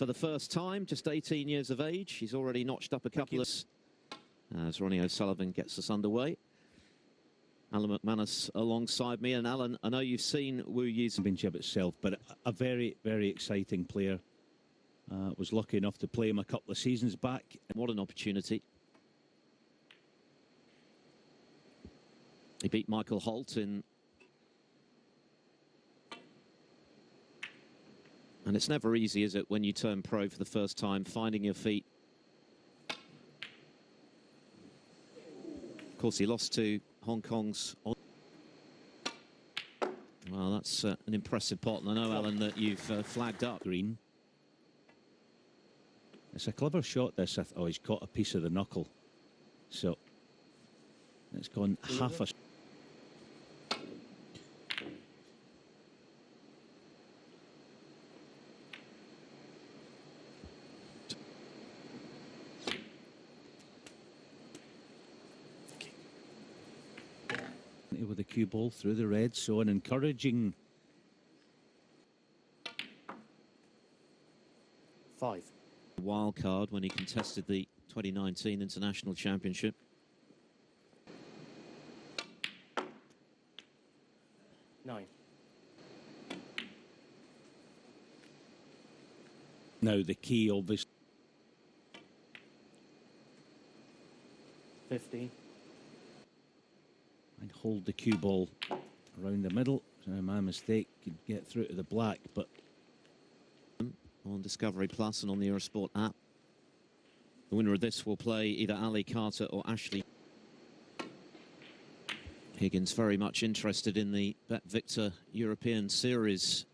for the first time, just 18 years of age. He's already notched up a couple of... As Ronnie O'Sullivan gets us underway. Alan McManus alongside me. And Alan, I know you've seen Wu Yi's championship itself, but a very, very exciting player. Was lucky enough to play him a couple of seasons back. What an opportunity. He beat Michael Holt in... And it's never easy, is it, when you turn pro for the first time, finding your feet. Of course, he lost to Hong Kong's... Well, that's an impressive pot. And I know, Alan, that you've flagged up. Green. It's a clever shot, this. Oh, he's caught a piece of the knuckle. So, it's gone half a... With the cue ball through the red, so an encouraging... 5. Wild card when he contested the 2019 International Championship. Nine. Now the key, obviously. 15. I'd hold the cue ball around the middle. So my mistake, could get through to the black, but on Discovery Plus and on the Eurosport app, the winner of this will play either Ali Carter or Ashley. Higgins very much interested in the Bet Victor European Series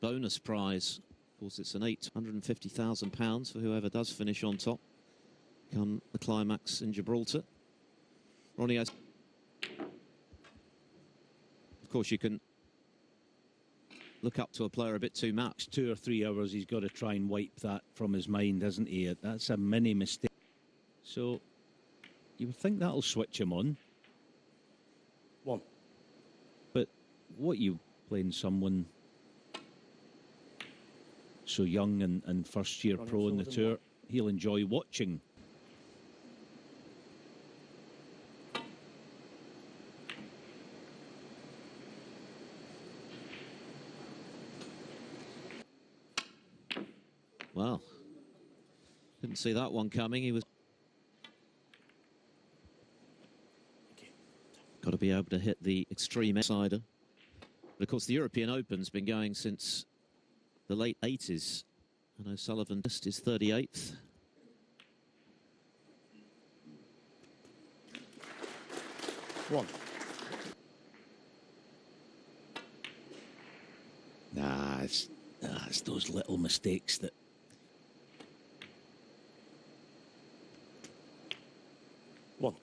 bonus prize. Of course, it's an £850,000 for whoever does finish on top come the climax in Gibraltar. Ronnie has... Of course, you can look up to a player a bit too much. 2 or 3 hours, he's got to try and wipe that from his mind, hasn't he? That's a mini mistake. So, you would think that'll switch him on. 1. But what you playing someone so young and first year pro in the tour, he'll enjoy watching. Well, didn't see that one coming. He was... Got to be able to hit the extreme sider. But of course, the European Open's been going since the late 80s. And O'Sullivan just is 38th. One. It's those little mistakes that... One.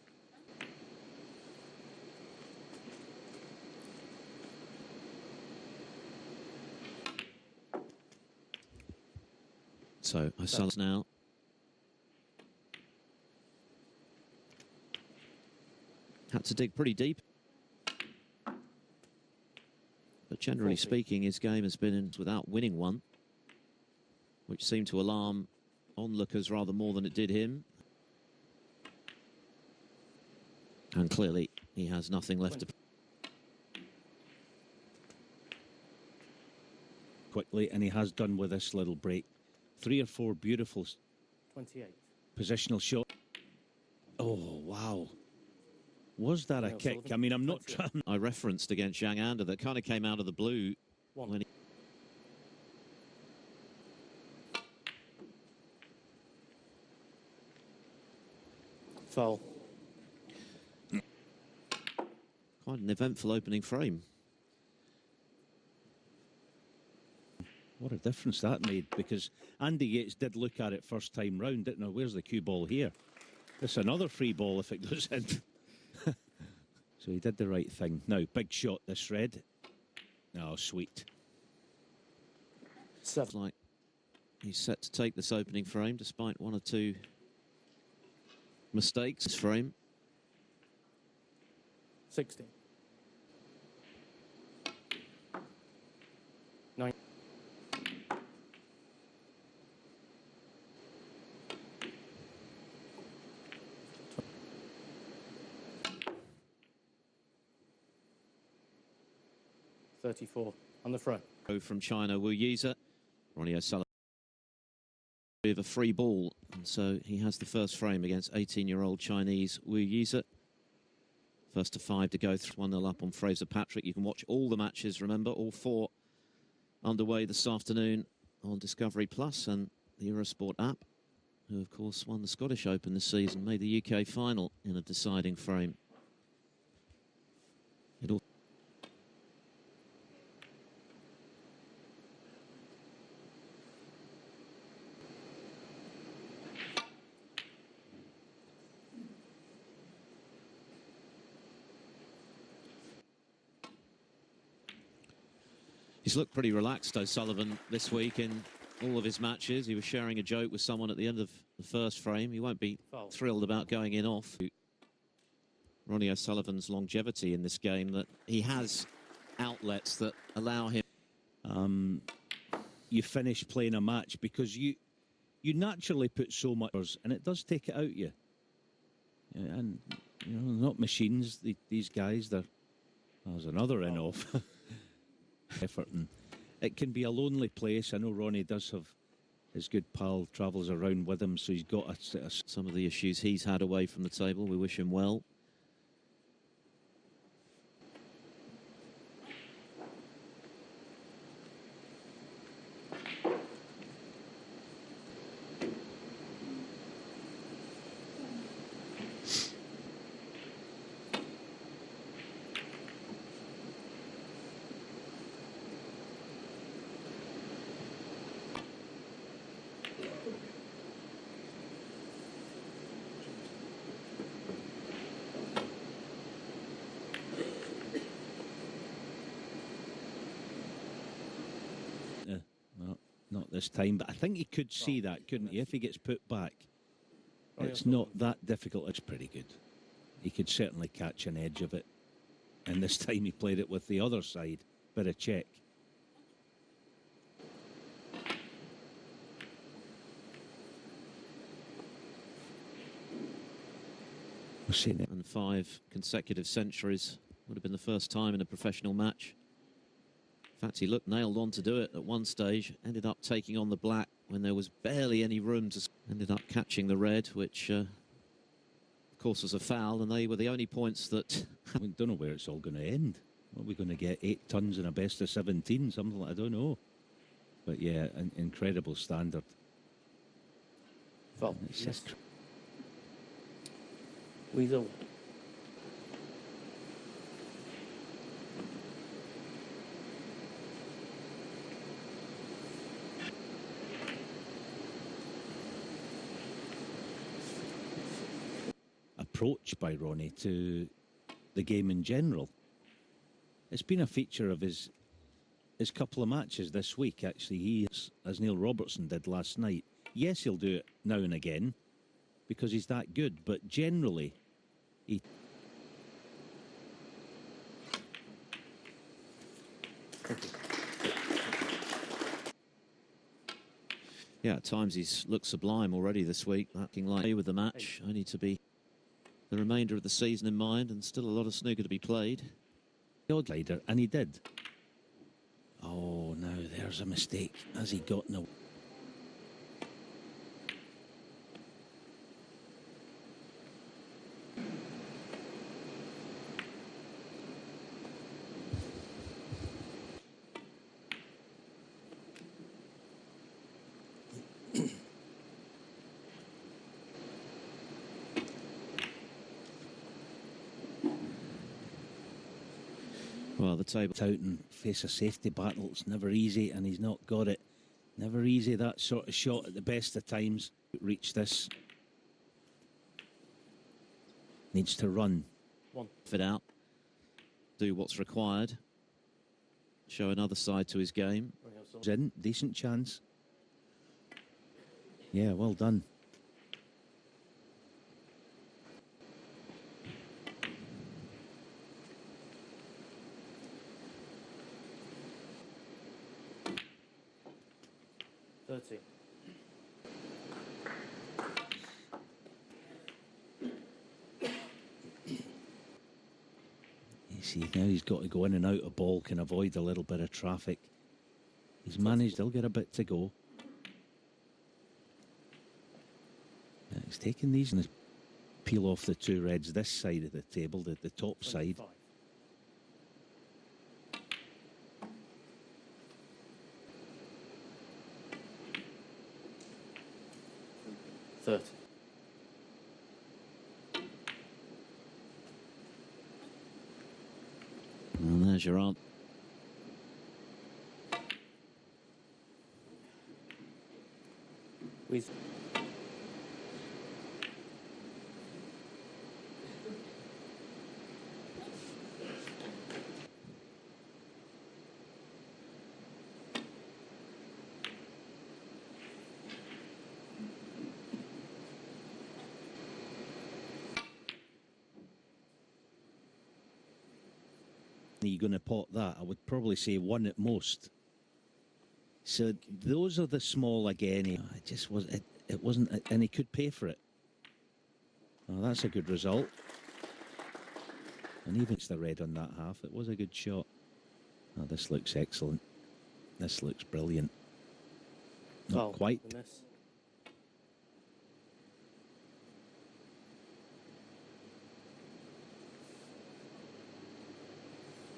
So O'Sullivan now. Had to dig pretty deep. But generally speaking, his game has been in without winning one, which seemed to alarm onlookers rather more than it did him. And clearly, he has nothing left to... Quickly, and he has done with this little break. 3 or 4 beautiful 28. Positional shot. Oh, wow. Was that a kick? I mean, I'm not trying... I referenced against Zhang Anda that kind of came out of the blue. When he... Foul. Quite an eventful opening frame. What a difference that made, because Andy Yates did look at it first time round, didn't know, where's the cue ball here? It's another free ball if it goes in. So he did the right thing. Now, big shot, this red. Oh, sweet. 7. Like he's set to take this opening frame, despite 1 or 2 mistakes. This frame. 16. 9. 34 on the front. From China, Yeizi. Ronnie O'Sullivan with a free ball, and so he has the first frame against 18-year-old Chinese Yeizi. First to 5 to go through, 1-0 up on Fraser Patrick. You can watch all the matches, remember, all 4 underway this afternoon on Discovery Plus and the Eurosport app, who of course won the Scottish Open this season, made the UK final in a deciding frame. It all He's looked pretty relaxed, O'Sullivan, this week in all of his matches. He was sharing a joke with someone at the end of the first frame. He won't be thrilled about going in off. Ronnie O'Sullivan's longevity in this game, that he has outlets that allow him. You finish playing a match because you naturally put so much, and it does take it out of you. And you know, they're not machines. These guys, there's another in off. Effort, and it can be a lonely place. I know Ronnie does have his good pal travels around with him, so he's got some of the issues he's had away from the table. We wish him well. Not this time, but I think he could see that, couldn't he? If he gets put back, it's not that difficult. It's pretty good. He could certainly catch an edge of it. And this time he played it with the other side. Bit of check. We've seen it. And 5 consecutive centuries would have been the first time in a professional match. In fact, he looked nailed on to do it at one stage, ended up taking on the black when there was barely any room to... Ended up catching the red, which, of course, was a foul, and they were the only points that... We don't know where it's all going to end. Are we going to get 8 tons in a best of 17? Something like, I don't know. But, yeah, an incredible standard. Well, it's just... Weasel. Approach by Ronnie to the game in general. It's been a feature of his couple of matches this week, actually. He is, as Neil Robertson did last night. Yes, he'll do it now and again because he's that good, but generally he... Yeah, at times he's looked sublime already this week, acting like with the match, only to be the remainder of the season in mind, and still a lot of snooker to be played. And he did. Oh, now there's a mistake. Has he gotten away? Well, the table out and face a safety battle. It's never easy, and he's not got it. Never easy, that sort of shot at the best of times. Reach this. Needs to run. Fit out. Do what's required. Show another side to his game. In, decent chance. Yeah, well done. See, now he's got to go in and out of ball, can avoid a little bit of traffic. He's managed, he'll get a bit to go. He's taking these and peel off the two reds this side of the table, the top side. 30. And there's your answer. With You're going to pot that? I would probably say one at most. So those are the small again. It just was. It wasn't, and he could pay for it. Oh, that's a good result. And even it's the red on that half. It was a good shot. Oh, this looks excellent. This looks brilliant. Not quite.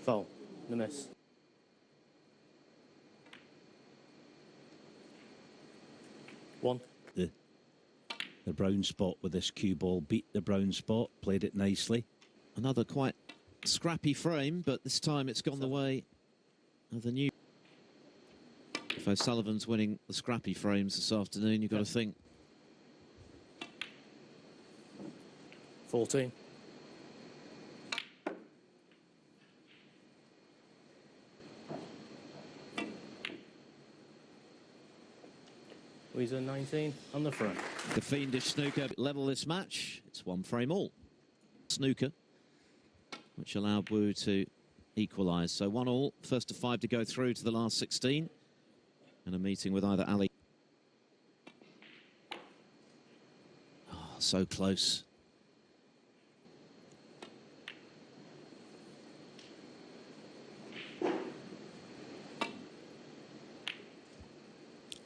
Foul. The miss. One. The brown spot with this cue ball beat the brown spot, played it nicely. Another quite scrappy frame, but this time it's gone the way of the new. If O'Sullivan's winning the scrappy frames this afternoon, you've got to think. 14. Weezer 19 on the front. The fiendish snooker level this match. It's one frame all. Snooker, which allowed Wu to equalise. So 1-1, first of 5 to go through to the last 16. And a meeting with either Ali. Oh, so close.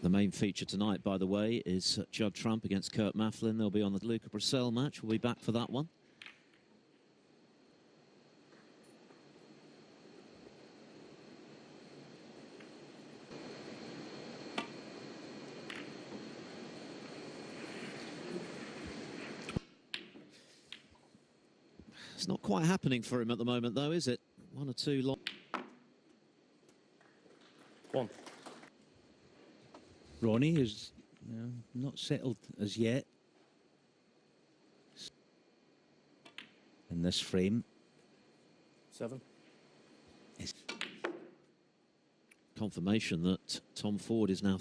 The main feature tonight, by the way, is Judd Trump against Kurt Mafflin. They'll be on the Luca Brissell match. We'll be back for that one. It's not quite happening for him at the moment, though, is it? One or two long. One. Ronnie is not settled as yet in this frame. 7. It's confirmation that Tom Ford is now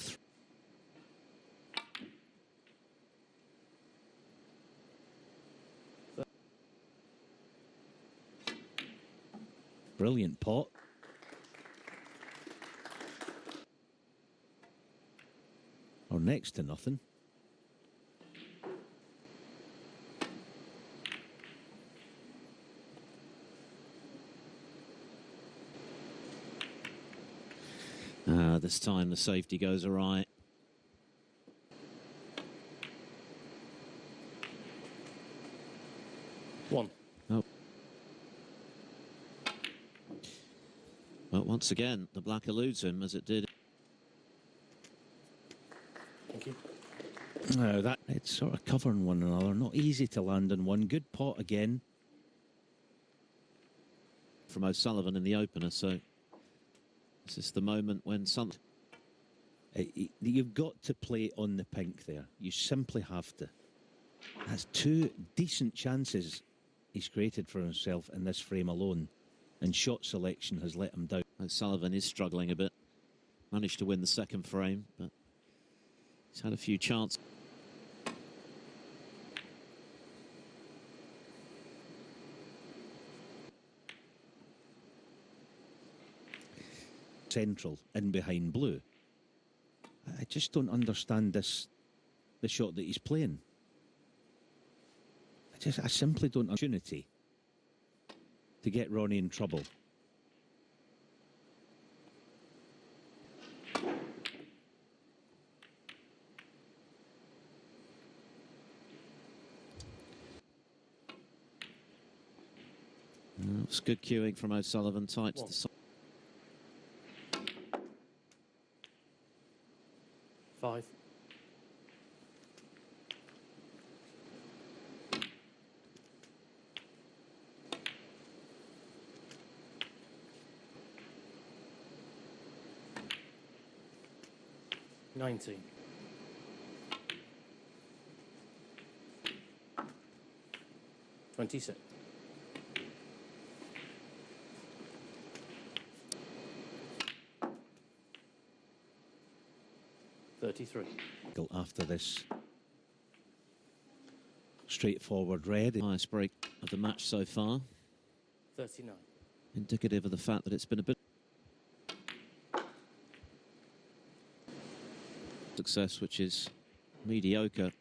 brilliant pot. Or next to nothing. This time the safety goes awry. One. Oh. But once again, the black eludes him as it did. Thank you. No, that it's sort of covering one another. Not easy to land on one. Good pot again From O'Sullivan in the opener, so this is the moment when something. You've got to play on the pink there. You simply have to. That's two decent chances he's created for himself in this frame alone, and shot selection has let him down. O'Sullivan is struggling a bit. Managed to win the second frame, but he's had a few chances. Central in behind blue. I just don't understand the shot that he's playing. I simply don't opportunity to get Ronnie in trouble. It's good cueing from O'Sullivan, tight to the side. 5. $19. 26. $33. After this straightforward red. Highest break of the match so far. 39. Indicative of the fact that it's been a bit success, which is mediocre.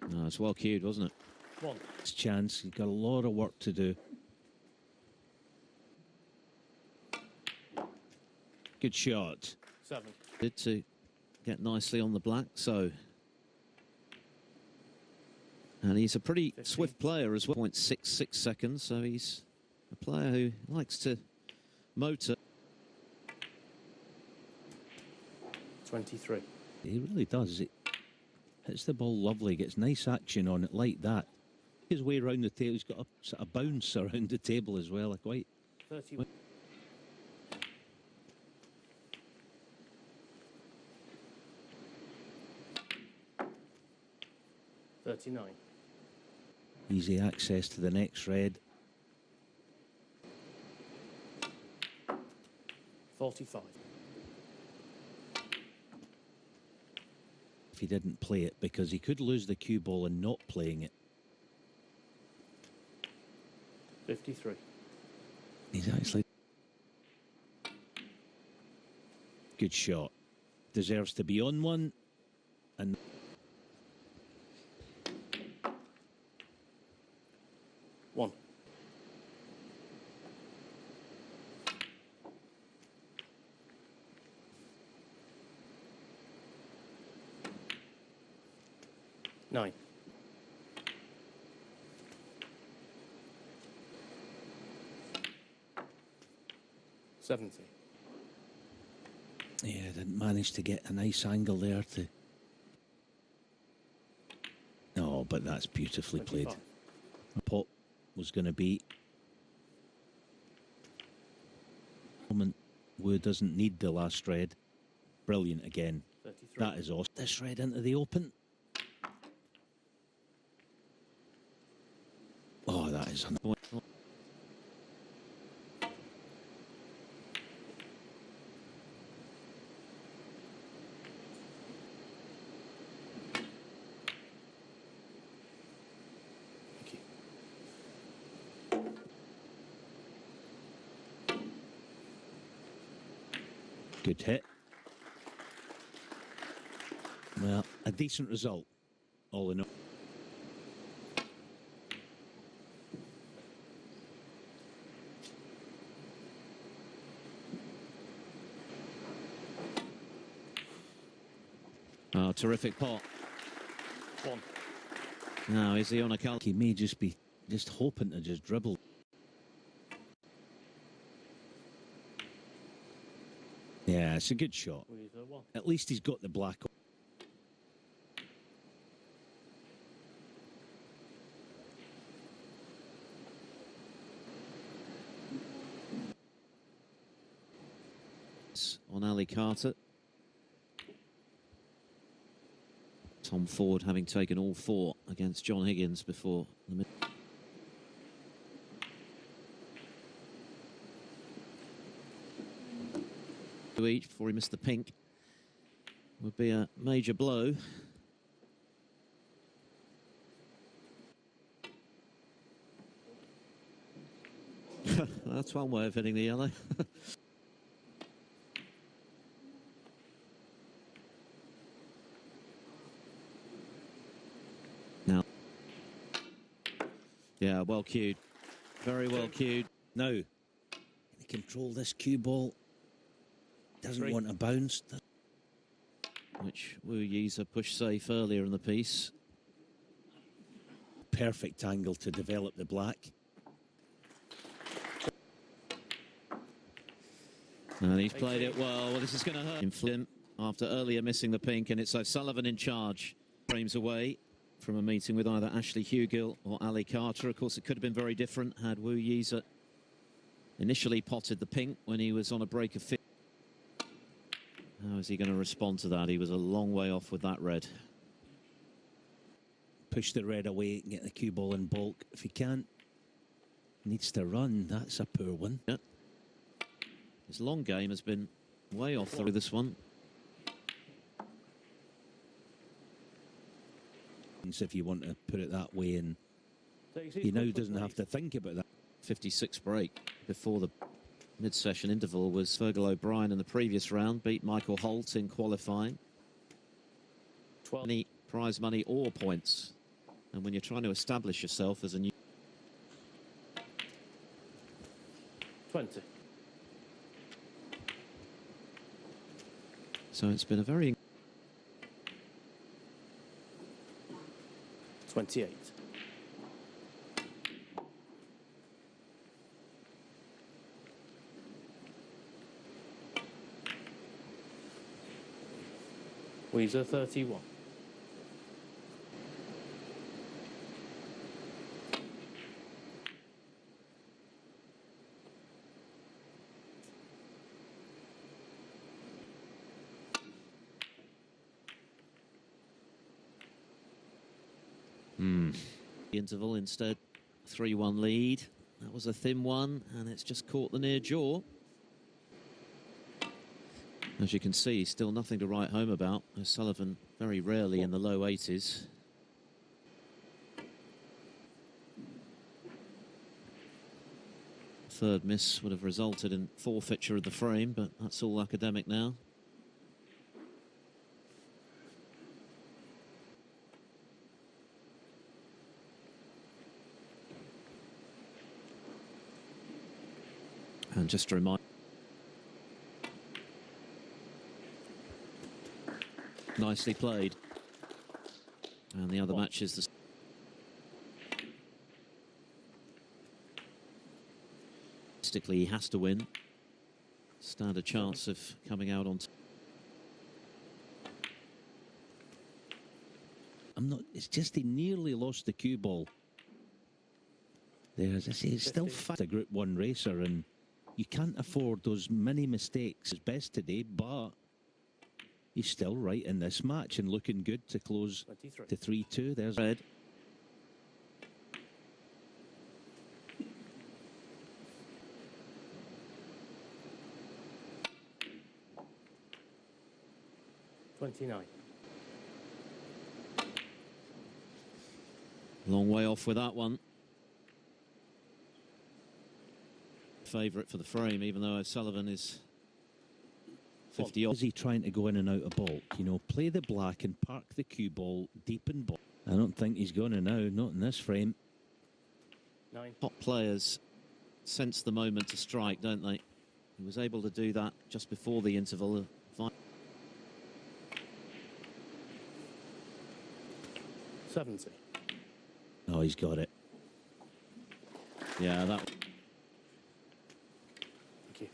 No, it's well cued, wasn't it? 1. His chance. He's got a lot of work to do. Good shot. 7. Did to get nicely on the black, so. And he's a pretty 15. swift player as well. 0.66 seconds, so he's a player who likes to motor. 23. He really does. It hits the ball lovely, gets nice action on it like that. His way around the table, he's got a sort of bounce around the table as well. Quite. 31. 39. Easy access to the next red. 45. If he didn't play it, because he could lose the cue ball and not playing it. 53. He's actually good shot. Deserves to be on one. And 1. $9. 70. yeah, didn't manage to get a nice angle there to. Oh, but that's beautifully played. 25. Pop was going to be. Moment Wu doesn't need the last red. Brilliant again. 33. That is awesome. This red into the open. Oh, that is on. Thank you. Good hit. Well, a decent result, all in all. Oh, terrific pot. 1. Now, is he on a cal? He may just be just hoping to just dribble. Yeah, it's a good shot. With a 1. At least he's got the black. On Ali Carter. Tom Ford having taken all 4 against John Higgins before the mid. Each before he missed the pink would be a major blow. That's one way of hitting the yellow. Yeah, well cued. Very well cued. Now, can he control this cue ball? Doesn't want a bounce. Which Yeizi pushed safe earlier in the piece. Perfect angle to develop the black. And he's played it well. Well, this is going to hurt him after earlier missing the pink, and it's O'Sullivan in charge. Frames away from a meeting with either Ashley Hugill or Ali Carter. Of course, it could have been very different had Yeizi initially potted the pink when he was on a break of 50. How is he going to respond to that? He was a long way off with that red. Push the red away and get the cue ball in bulk. If he can't, needs to run. That's a poor one. Yeah. His long game has been way off through this one. If you want to put it that way, and he now doesn't have to think about that. 56 break before the mid-session interval was Fergal O'Brien in the previous round, beat Michael Holt in qualifying. 12. Any prize money or points. And when you're trying to establish yourself as a new... 20. So it's been a very... 28. Yeizi 31. Interval instead, 3-1 lead. That was a thin one, and it's just caught the near jaw. As you can see, still nothing to write home about. O'Sullivan very rarely in the low 80s. Third miss would have resulted in forfeiture of the frame, but that's all academic now. And just to remind, nicely played. And the other match is the statistically he has to win. Stand a chance of coming out on. It's just he nearly lost the cue ball. There, as I say, it's still a Group 1 racer, and you can't afford those many mistakes. His best today, but he's still right in this match and looking good to close 23. to 3-2. There's red. $29. Long way off with that one. Favourite for the frame, even though O'Sullivan is 50 odd. Is he trying to go in and out of bulk? You know, play the black and park the cue ball deep in bulk. I don't think he's going to now, not in this frame. 9. Top players sense the moment to strike, don't they? He was able to do that just before the interval. 70. Oh, he's got it. Yeah, that... Thank you.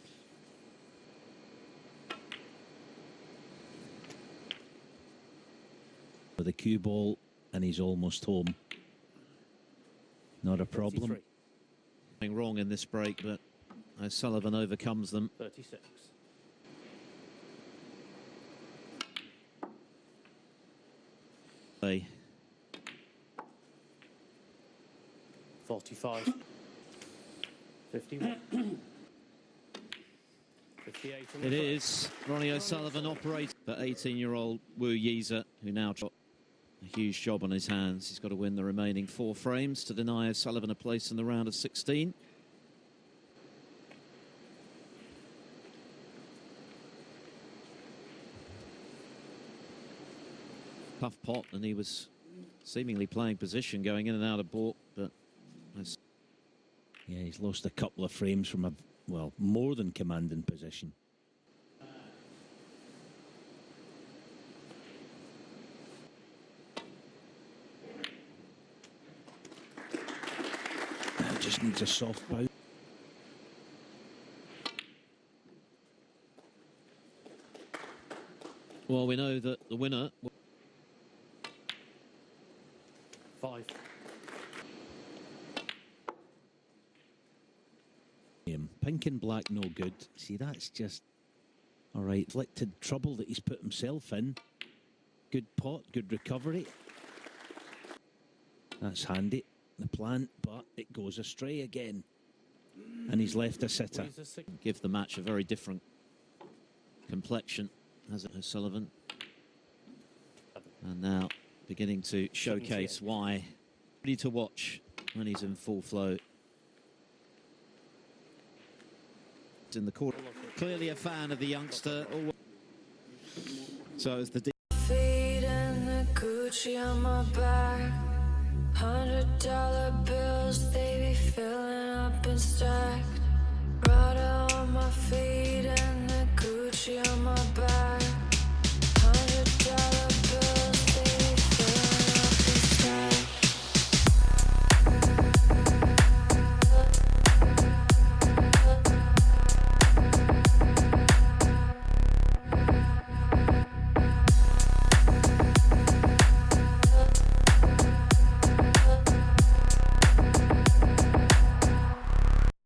With the cue ball, and he's almost home. Not a problem. 33. Nothing wrong in this break, but O'Sullivan overcomes them. 36. They 45. 51. 58. It is Ronnie O'Sullivan operates for 18-year-old Yeizi, who now got a huge job on his hands. He's got to win the remaining 4 frames to deny O'Sullivan a place in the round of 16. Tough pot, and he was seemingly playing position going in and out of balk, but Yeah, he's lost a couple of frames from a, well, more than commanding position. Now just needs a soft bounce. Well, we know that the winner... 5. Pink and black, no good. See, that's just... All right, inflicted trouble that he's put himself in. Good pot, good recovery. That's handy, the plant, but it goes astray again. And he's left a sitter. Give the match a very different complexion, has it, O'Sullivan? And now beginning to showcase why. Ready to watch when he's in full flow. In the corner, clearly a fan of the youngster. So as the feet and the Gucci on my back, $100 bills, they be filling up and stacked. Rada on my feet and the Gucci on my back.